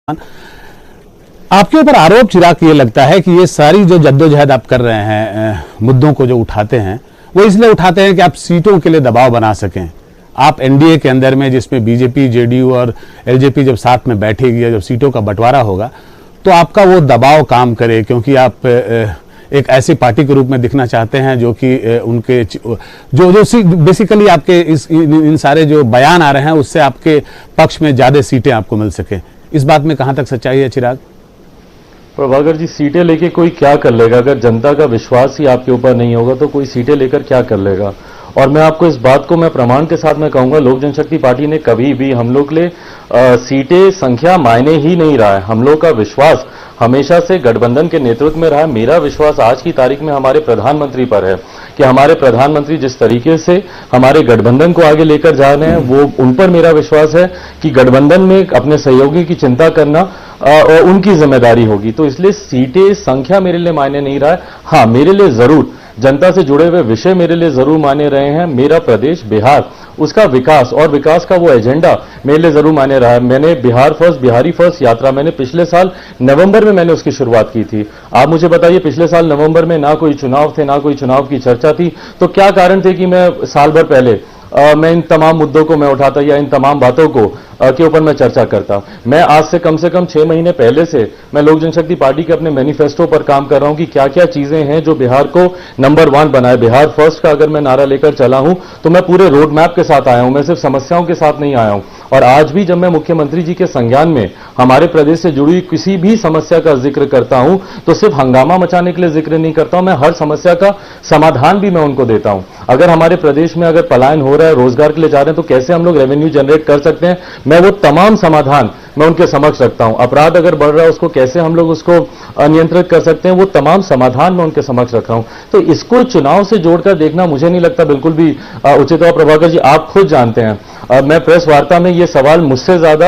आपके ऊपर आरोप चिराग ये लगता है कि ये सारी जो जद्दोजहद आप कर रहे हैं, मुद्दों को जो उठाते हैं वो इसलिए उठाते हैं कि आप सीटों के लिए दबाव बना सकें। आप एनडीए के अंदर में जिसमें बीजेपी, जेडीयू और एलजेपी जब साथ में बैठेगी या जब सीटों का बंटवारा होगा तो आपका वो दबाव काम करे, क्योंकि आप एक ऐसी पार्टी के रूप में दिखना चाहते हैं जो कि उनके जो बेसिकली आपके इन सारे जो बयान आ रहे हैं उससे आपके पक्ष में ज्यादा सीटें आपको मिल सके। इस बात में कहां तक सच्चाई है चिराग? प्रभाकर जी, सीटें लेके कोई क्या कर लेगा? अगर जनता का विश्वास ही आपके ऊपर नहीं होगा तो कोई सीटें लेकर क्या कर लेगा? और मैं आपको इस बात को मैं प्रमाण के साथ मैं कहूंगा, लोक जनशक्ति पार्टी ने कभी भी हम लोग के लिए सीटें संख्या मायने ही नहीं रहा है। हम लोग का विश्वास हमेशा से गठबंधन के नेतृत्व में रहा है। मेरा विश्वास आज की तारीख में हमारे प्रधानमंत्री पर है कि हमारे प्रधानमंत्री जिस तरीके से हमारे गठबंधन को आगे लेकर जा रहे हैं वो उन पर मेरा विश्वास है कि गठबंधन में अपने सहयोगी की चिंता करना और उनकी जिम्मेदारी होगी। तो इसलिए सीटें संख्या मेरे लिए मायने नहीं रहा है। हाँ, मेरे लिए जरूर जनता से जुड़े हुए विषय मेरे लिए जरूर माने रहे हैं। मेरा प्रदेश बिहार, उसका विकास और विकास का वो एजेंडा मेरे लिए जरूर माने रहा है। मैंने बिहार फर्स्ट, बिहारी फर्स्ट यात्रा मैंने पिछले साल नवंबर में मैंने उसकी शुरुआत की थी। आप मुझे बताइए, पिछले साल नवंबर में ना कोई चुनाव थे, ना कोई चुनाव की चर्चा थी, तो क्या कारण थे कि मैं साल भर पहले मैं इन तमाम मुद्दों को मैं उठाता या इन तमाम बातों को के ऊपर मैं चर्चा करता? मैं आज से कम 6 महीने पहले से मैं लोक जनशक्ति पार्टी के अपने मैनिफेस्टो पर काम कर रहा हूं कि क्या क्या चीजें हैं जो बिहार को नंबर 1 बनाए। बिहार फर्स्ट का अगर मैं नारा लेकर चला हूं तो मैं पूरे रोड मैप के साथ आया हूं, मैं सिर्फ समस्याओं के साथ नहीं आया हूं। और आज भी जब मैं मुख्यमंत्री जी के संज्ञान में हमारे प्रदेश से जुड़ी किसी भी समस्या का जिक्र करता हूं तो सिर्फ हंगामा मचाने के लिए जिक्र नहीं करता हूं, मैं हर समस्या का समाधान भी मैं उनको देता हूं। अगर हमारे प्रदेश में अगर पलायन हो रहा है, रोजगार के लिए जा रहे हैं, तो कैसे हम लोग रेवेन्यू जनरेट कर सकते हैं, मैं वो तमाम समाधान मैं उनके समक्ष रखता हूं। अपराध अगर बढ़ रहा है उसको कैसे हम लोग उसको नियंत्रित कर सकते हैं, वो तमाम समाधान मैं उनके समक्ष रख रहा हूं। तो इसको चुनाव से जोड़कर देखना मुझे नहीं लगता बिल्कुल भी उचित है। प्रभाकर जी, आप खुद जानते हैं, मैं प्रेस वार्ता में ये सवाल मुझसे ज्यादा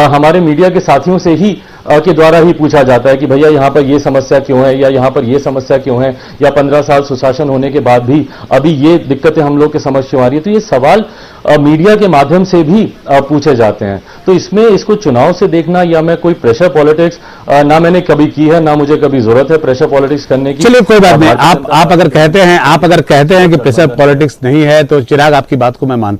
हमारे मीडिया के साथियों से ही के द्वारा ही पूछा जाता है कि भैया यहां पर ये समस्या क्यों है, या यहां पर ये समस्या क्यों है, या 15 साल सुशासन होने के बाद भी अभी ये दिक्कतें हम लोग के समक्ष क्यों आ रही है। तो ये सवाल मीडिया के माध्यम से भी पूछे जाते हैं। तो इसमें इसको चुनाव से देखना या मैं कोई प्रेशर पॉलिटिक्स ना मैंने कभी की है, ना मुझे कभी जरूरत है प्रेशर पॉलिटिक्स करने की। चलिए कोई बात नहीं, आप अगर कहते हैं कि प्रेशर पॉलिटिक्स नहीं है तो चिराग आपकी बात को मैं मानता